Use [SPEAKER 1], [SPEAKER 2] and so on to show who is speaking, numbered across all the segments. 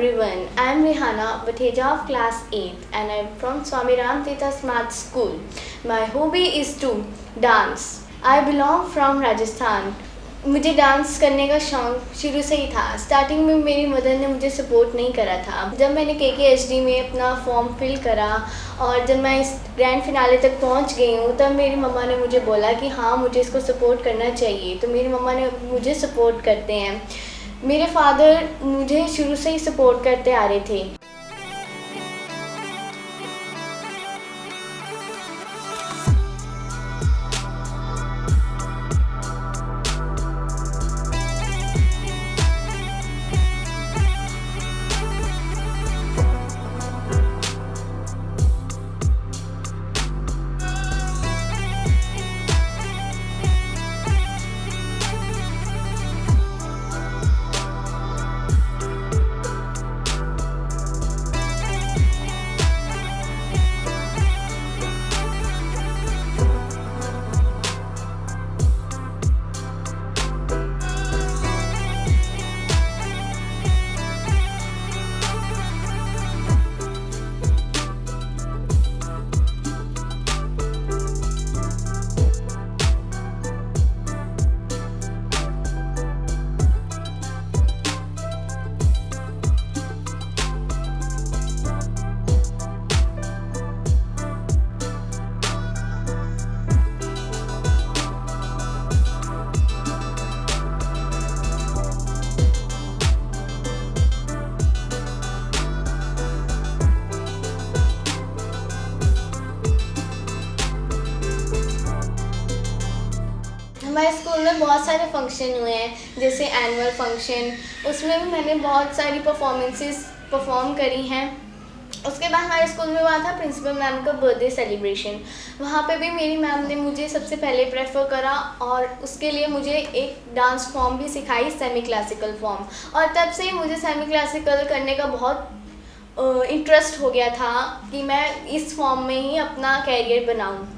[SPEAKER 1] everyone, I am Rihana Batheja of class 8th and I am from Swami Ram Tita Smart School. My hobby is to dance. I belong from Rajasthan. मुझे dance करने का शौक़ शुरू से ही था। Starting में मेरी mother ने मुझे सपोर्ट नहीं करा था। जब मैंने KKHD में अपना फॉर्म फिल करा और जब मैं इस ग्रैंड फिनाले तक पहुंच गई हूँ, तब मेरी मम्मा ने मुझे बोला कि हाँ, मुझे इसको सपोर्ट करना चाहिए। तो मेरी मम्मा ने मुझे सपोर्ट करते हैं। मेरे फादर मुझे शुरू से ही सपोर्ट करते आ रहे थे। हमारे स्कूल में बहुत सारे फंक्शन हुए हैं, जैसे एनुअल फंक्शन, उसमें भी मैंने बहुत सारी परफॉर्मेंसेस परफॉर्म करी हैं। उसके बाद हमारे स्कूल में हुआ था प्रिंसिपल मैम का बर्थडे सेलिब्रेशन। वहाँ पे भी मेरी मैम ने मुझे सबसे पहले प्रेफर करा और उसके लिए मुझे एक डांस फॉर्म भी सिखाई, सेमी क्लासिकल फॉर्म। और तब से ही मुझे सेमी क्लासिकल करने का बहुत इंटरेस्ट हो गया था कि मैं इस फॉर्म में ही अपना कैरियर बनाऊँ।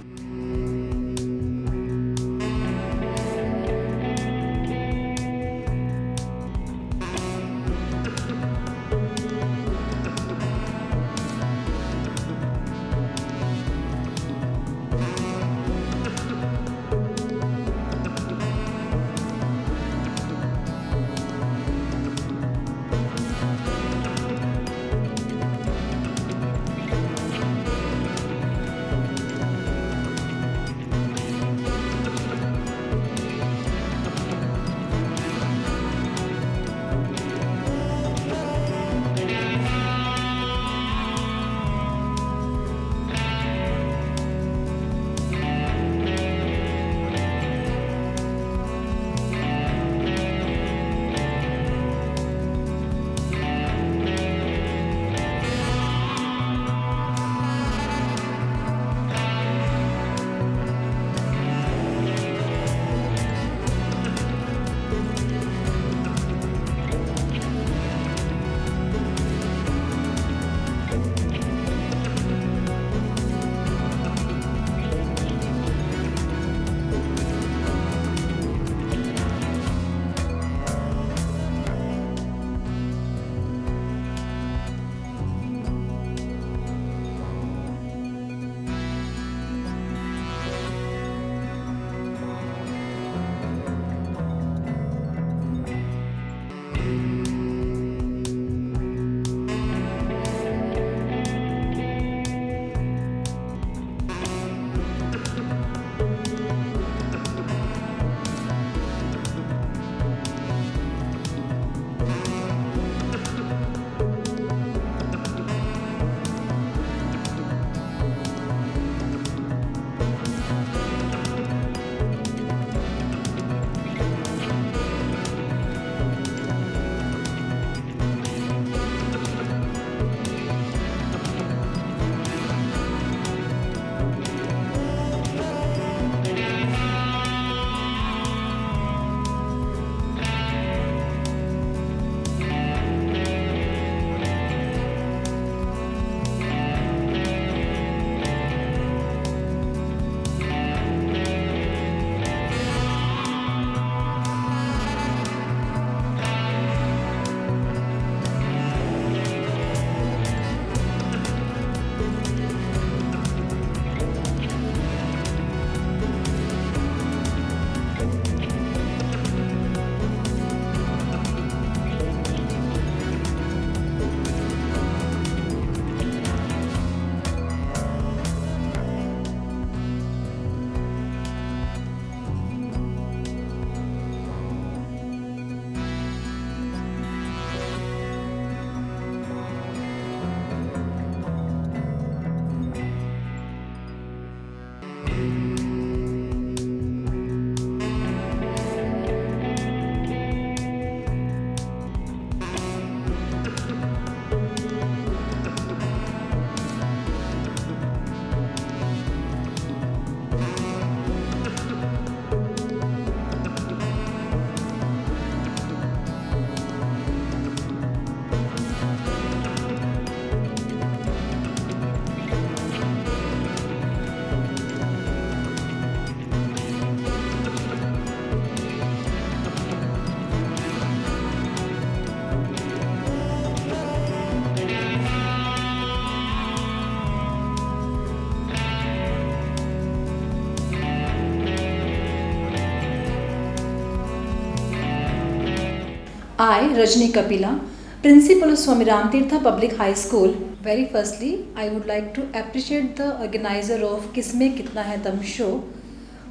[SPEAKER 2] I, Rajni Kapila, Principal of Swami Ramtirtha Public High School. Very firstly, I would like to appreciate the organizer of Kisme Kitna Hai Dam show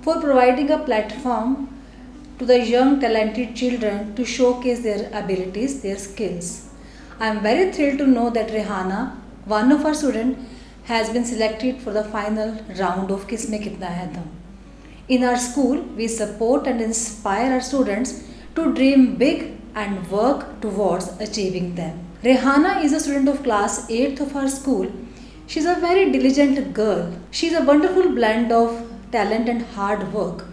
[SPEAKER 2] for providing a platform to the young talented children to showcase their abilities, their skills. I am very thrilled to know that Rehana, one of our students, has been selected for the final round of Kisme Kitna Hai Dam. In our school, we support and inspire our students to dream big and work towards achieving them. Rehana is a student of class 8th of our school. She is a very diligent girl. She is a wonderful blend of talent and hard work.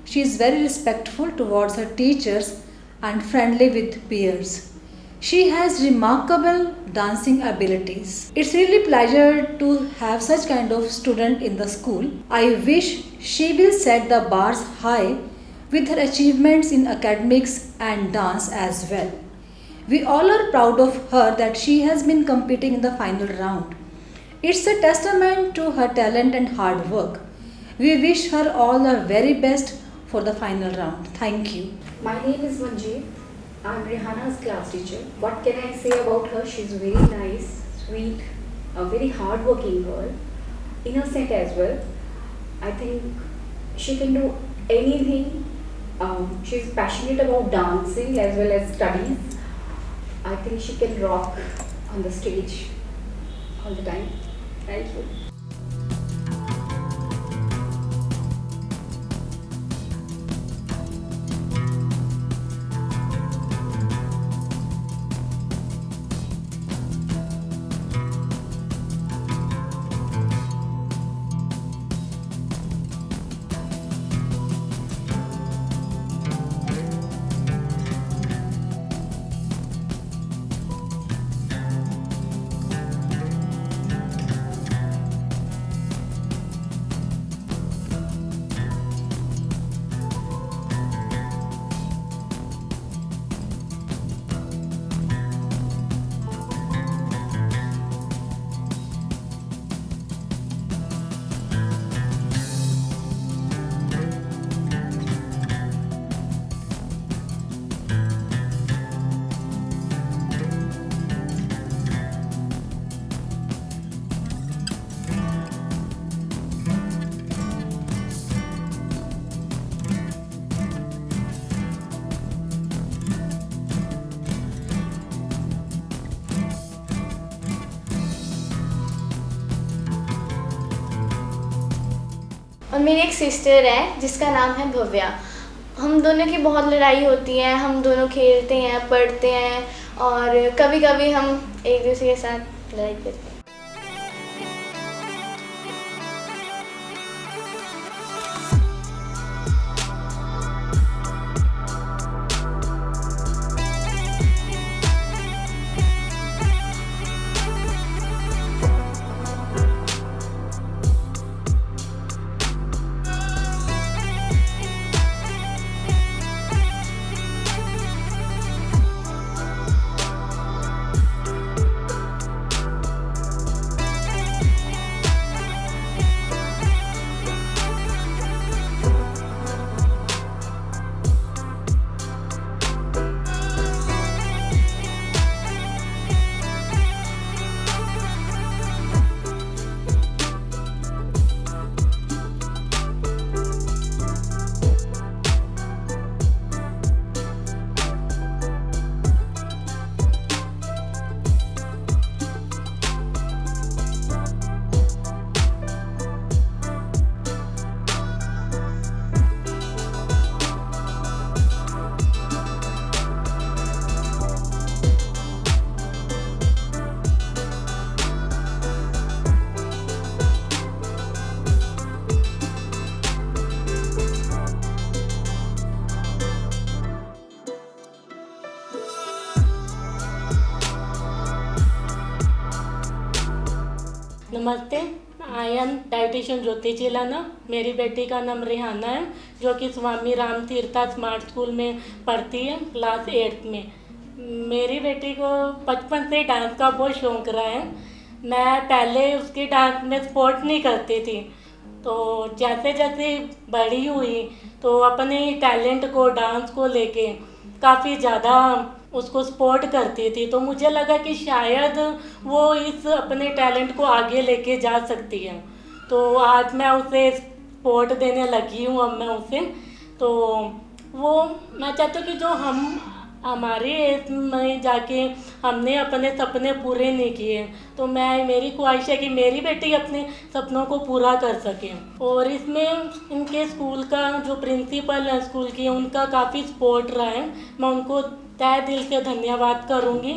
[SPEAKER 2] She is very respectful towards her teachers and friendly with peers. She has remarkable dancing abilities. It's really pleasure to have such kind of student in the school. I wish she will set the bars high with her achievements in academics and dance as well. We all are proud of her that she has been competing in the final round. It's a testament to her talent and hard work. We wish her all the very best for the final round. Thank you.
[SPEAKER 3] My name is Manjeet. I'm Rehana's class teacher. What can I say about her? She's very nice, sweet, a very hard-working girl, innocent as well. I think she can do anything. She's passionate about dancing as well as studies. I think she can rock on the stage all the time. Thank you.
[SPEAKER 1] और मेरी एक sister है जिसका नाम है भव्या। हम दोनों की बहुत लड़ाई होती है, हम दोनों खेलते हैं, पढ़ते हैं और कभी कभी हम एक दूसरे के साथ लड़ाई करते हैं।
[SPEAKER 4] नमस्ते, आई एम डाइटिशियन ज्योति चिलाना। मेरी बेटी का नाम रेहाना है जो कि स्वामी राम तीर्था स्मार्ट स्कूल में पढ़ती है क्लास 8 में। मेरी बेटी को बचपन से डांस का बहुत शौक रहा है। मैं पहले उसकी डांस में सपोर्ट नहीं करती थी, तो जैसे जैसे बड़ी हुई तो अपने टैलेंट को, डांस को लेके काफ़ी ज़्यादा उसको सपोर्ट करती थी, तो मुझे लगा कि शायद वो इस अपने टैलेंट को आगे लेके जा सकती है। तो आज मैं उसे सपोर्ट देने लगी हूँ। अब मैं उसे तो वो मैं चाहती हूँ कि जो हमारे एज में जाके हमने अपने सपने पूरे नहीं किए, तो मेरी ख्वाहिश है कि मेरी बेटी अपने सपनों को पूरा कर सके। और इसमें इनके स्कूल का जो प्रिंसिपल है स्कूल की, उनका काफ़ी सपोर्ट रहा है। मैं उनको तहे दिल से धन्यवाद करूँगी।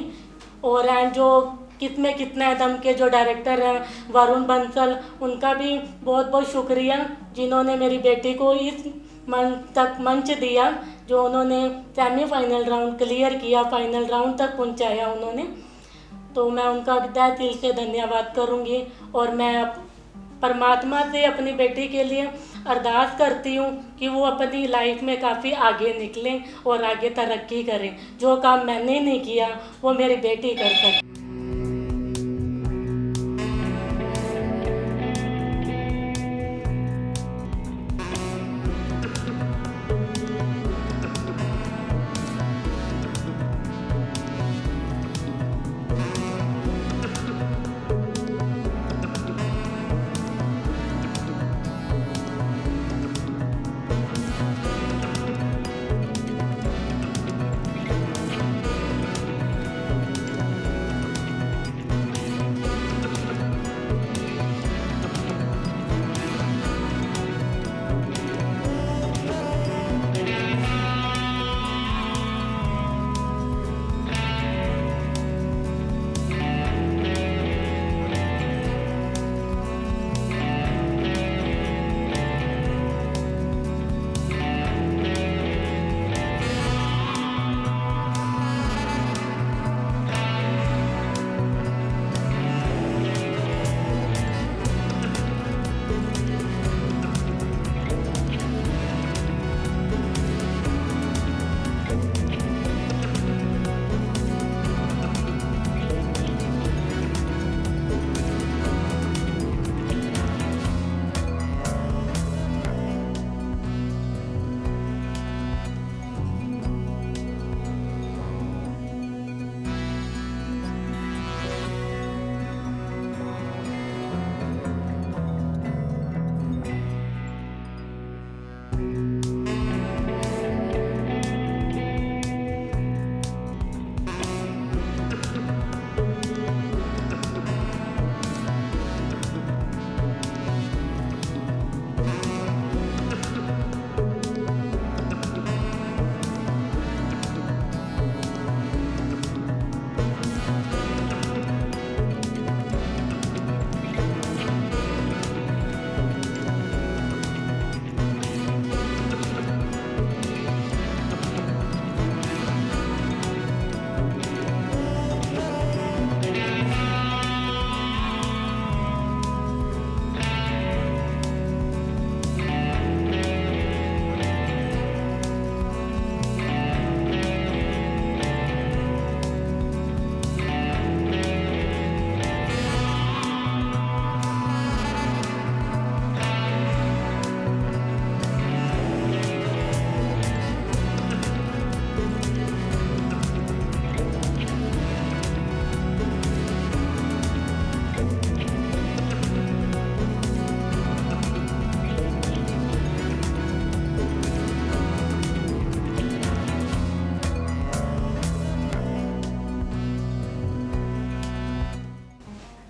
[SPEAKER 4] और जो किसमें कितना है दम के जो डायरेक्टर हैं वरुण बंसल, उनका भी बहुत बहुत शुक्रिया, जिन्होंने मेरी बेटी को इस मंच दिया, जो उन्होंने सेमीफाइनल राउंड क्लियर किया, फाइनल राउंड तक पहुंचाया उन्होंने। तो मैं उनका तहे दिल से धन्यवाद करूंगी। और मैं परमात्मा से अपनी बेटी के लिए अरदास करती हूँ कि वो अपनी लाइफ में काफ़ी आगे निकलें और आगे तरक्की करें। जो काम मैंने नहीं किया वो मेरी बेटी कर सकती।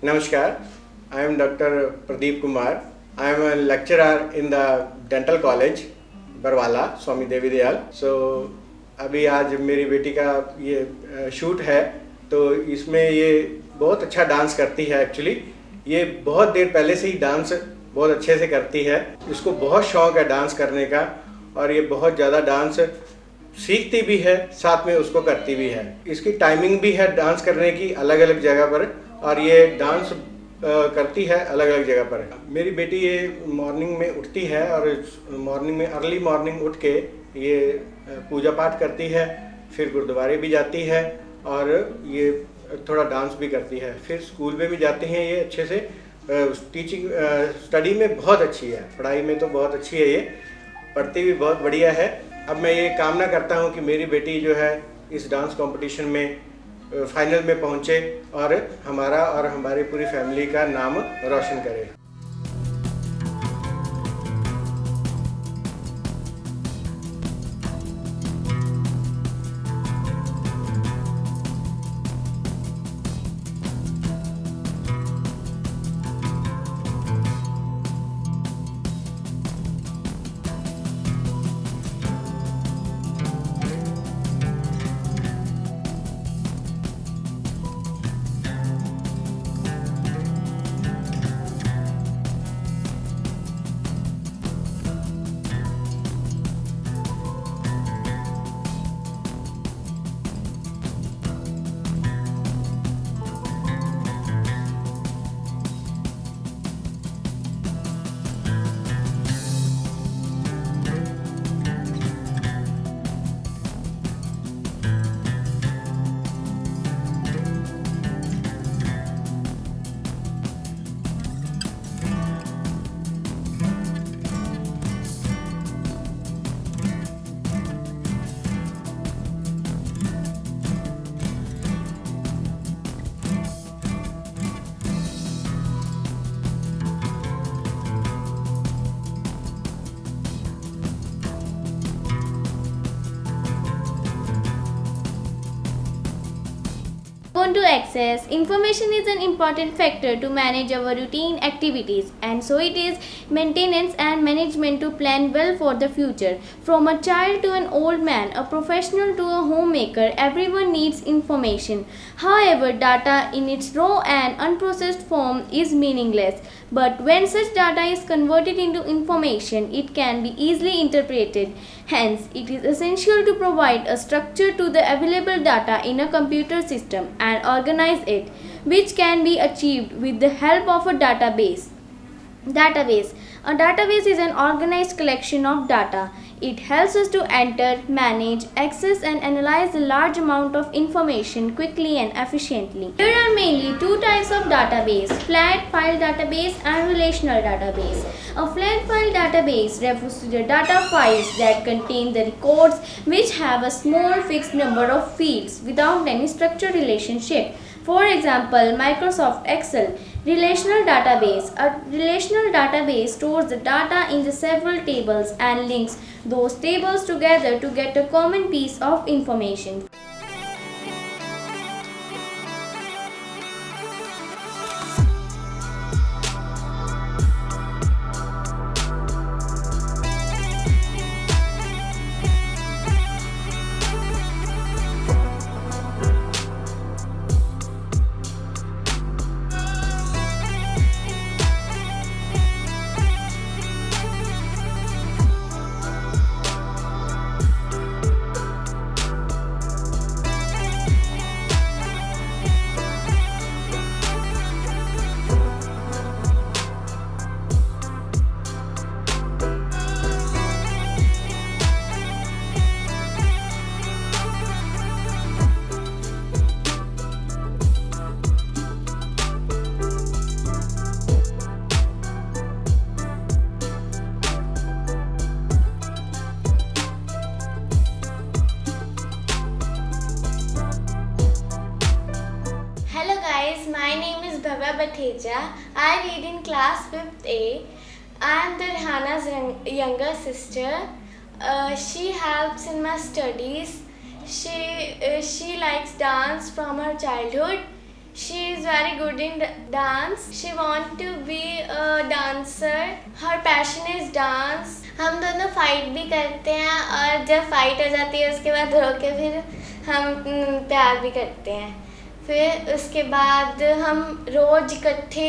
[SPEAKER 5] Namaskar, I am Dr. Pradeep Kumar. I am a lecturer in the Dental College, Barwala, Swami Devi Dayal. So अभी आज मेरी बेटी का ये शूट है, तो इसमें ये बहुत अच्छा डांस करती है. एक्चुअली ये बहुत देर पहले से ही डांस बहुत अच्छे से करती है. इसको बहुत शौक है डांस करने का और ये बहुत ज़्यादा डांस सीखती भी है, साथ में उसको करती भी है. इसकी टाइमिंग भी है डांस करने की अलग अलग जगह पर, और ये डांस करती है अलग अलग जगह पर. मेरी बेटी ये मॉर्निंग में उठती है और मॉर्निंग में अर्ली मॉर्निंग उठ के ये पूजा पाठ करती है, फिर गुरुद्वारे भी जाती है और ये थोड़ा डांस भी करती है. फिर स्कूल में भी जाती हैं ये अच्छे से. टीचिंग स्टडी में बहुत अच्छी है, पढ़ाई में तो बहुत अच्छी है, ये पढ़ती भी बहुत बढ़िया है. अब मैं ये कामना करता हूँ कि मेरी बेटी जो है इस डांस कंपटीशन में फाइनल में पहुँचे और हमारा और हमारी पूरी फैमिली का नाम रोशन करें।
[SPEAKER 1] Want to access information is an important factor to manage our routine activities, and so it is maintenance and management to plan well for the future. From a child to an old man, a professional to a homemaker, everyone needs information. However, data in its raw and unprocessed form is meaningless. But when such data is converted into information, it can be easily interpreted. Hence, it is essential to provide a structure to the available data in a computer system and organize it, which can be achieved with the help of a database. A database is an organized collection of data. It helps us to enter, manage, access and analyze a large amount of information quickly and efficiently. There are mainly two types of database: flat file database and relational database. A flat file database refers to the data files that contain the records which have a small fixed number of fields without any structured relationship. For example, Microsoft Excel. Relational database. A relational database stores the data in the several tables and links those tables together to get a common piece of information. Hello guys, my name is Bhavya Batheja. I read in class 5th A. I am Rihana's younger sister. She helps in my studies. She likes dance from her childhood. She is very good in dance. She wants to be a dancer. Her passion is dance. हम दोनों fight भी करते हैं और जब fight हो जाती है उसके बाद रो के फिर हम प्यार भी करते हैं. फिर उसके बाद हम रोज इकट्ठे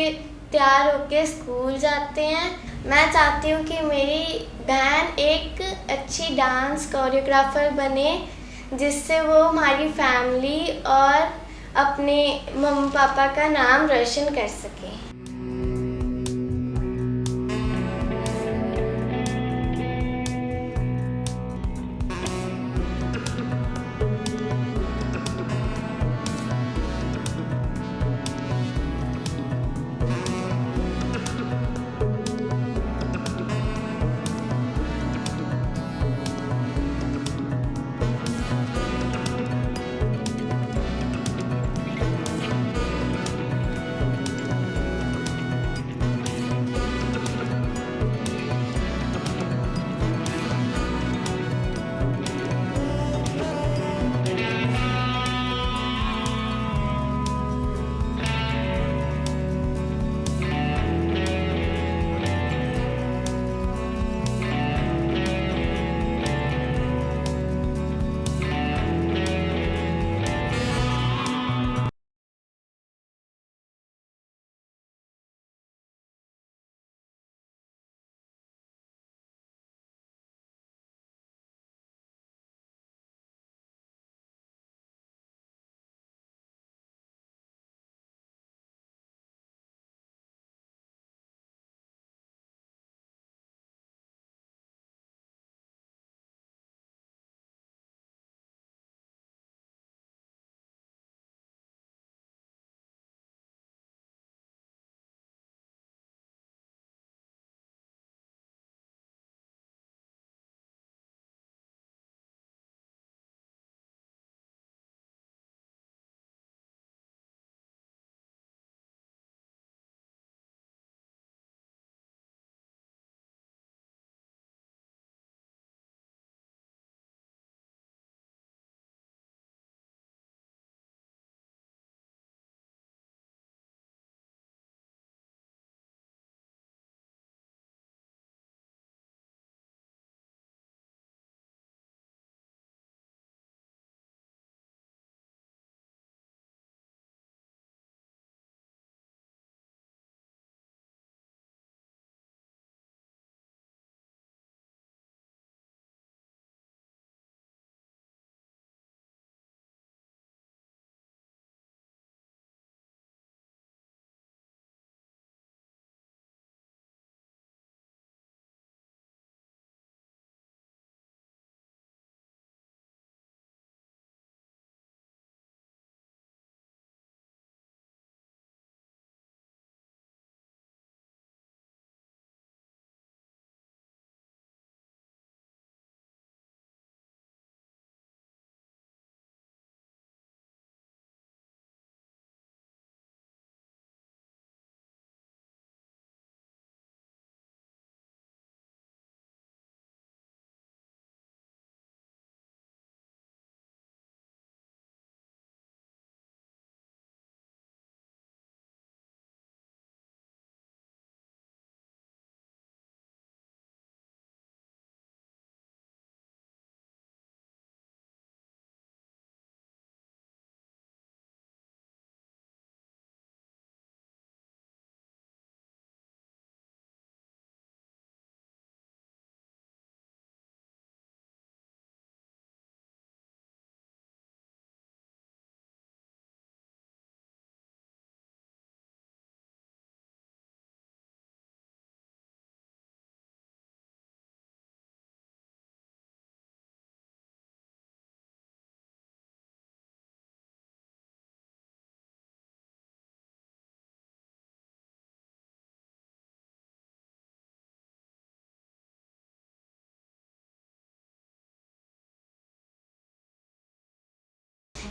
[SPEAKER 1] तैयार होके स्कूल जाते हैं. मैं चाहती हूँ कि मेरी बहन एक अच्छी डांस कोरियोग्राफर बने जिससे वो हमारी फैमिली और अपने मम्मी पापा का नाम रोशन कर सके.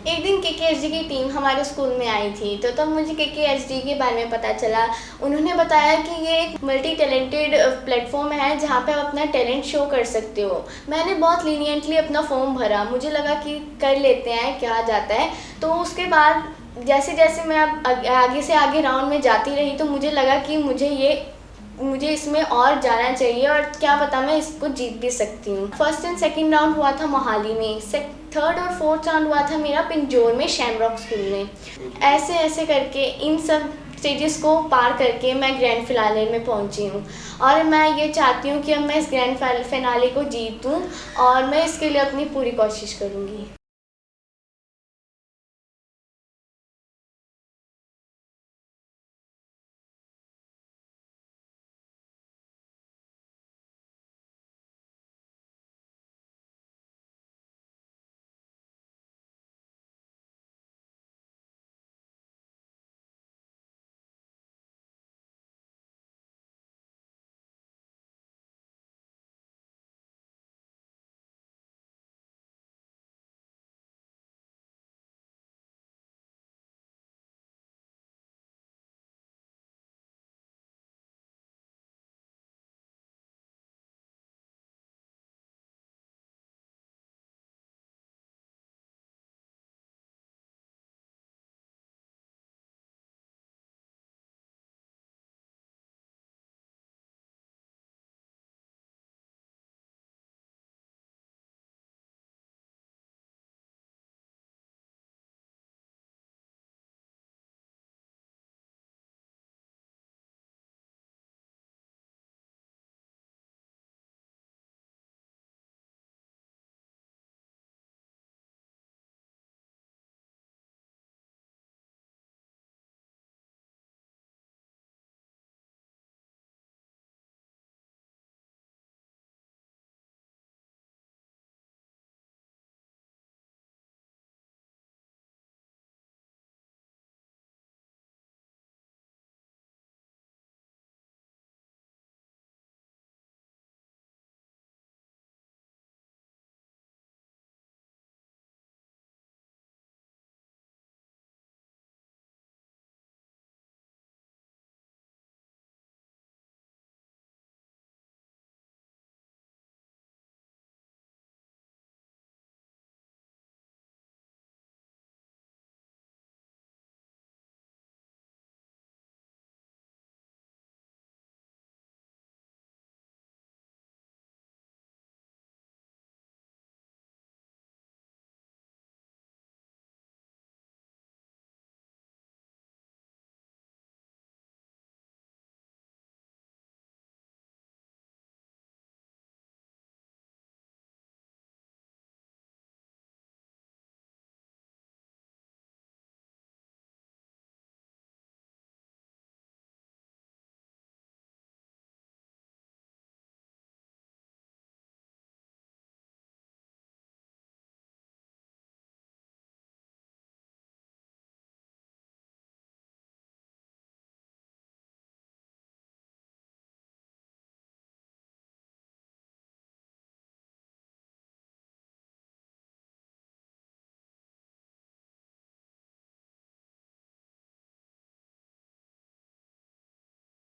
[SPEAKER 1] एक दिन KKHD की टीम हमारे स्कूल में आई थी, तो तब मुझे KKHD के बारे में पता चला। उन्होंने बताया कि ये एक मल्टी टैलेंटेड प्लेटफॉर्म है जहाँ पे आप अपना टैलेंट शो कर सकते हो। मैंने बहुत लीनियंटली अपना फॉर्म भरा, मुझे लगा कि कर लेते हैं, क्या जाता है। तो उसके बाद जैसे जैसे मैं अब आगे से आगे राउंड में जाती रही, तो मुझे लगा कि मुझे इसमें और जाना चाहिए और क्या पता मैं इसको जीत भी सकती हूँ। फर्स्ट एंड सेकंड राउंड हुआ था मोहाली में, थर्ड और फोर्थ राउंड हुआ था मेरा पिंजौर में शैमरॉक स्कूल में। ऐसे ऐसे करके इन सब स्टेजेस को पार करके मैं ग्रैंड फिनाले में पहुंची हूँ और मैं ये चाहती हूँ कि अब मैं इस ग्रैंड फिनाले को जीतूँ और मैं इसके लिए अपनी पूरी कोशिश करूँगी।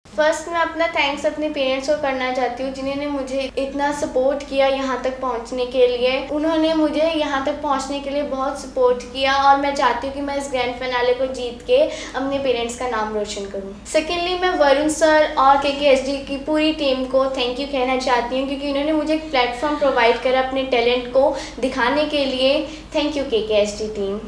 [SPEAKER 1] फर्स्ट मैं अपना थैंक्स अपने पेरेंट्स को करना चाहती हूँ, जिन्होंने मुझे इतना सपोर्ट किया यहाँ तक पहुँचने के लिए। उन्होंने मुझे यहाँ तक पहुँचने के लिए बहुत सपोर्ट किया और मैं चाहती हूँ कि मैं इस ग्रैंड फिनाले को जीत के अपने पेरेंट्स का नाम रोशन करूँ। सेकेंडली मैं वरुण सर और KKHD की पूरी टीम को थैंक यू कहना चाहती हूँ, क्योंकि उन्होंने मुझे एक प्लेटफॉर्म प्रोवाइड करा अपने टैलेंट को दिखाने के लिए। Thank you KKHD team.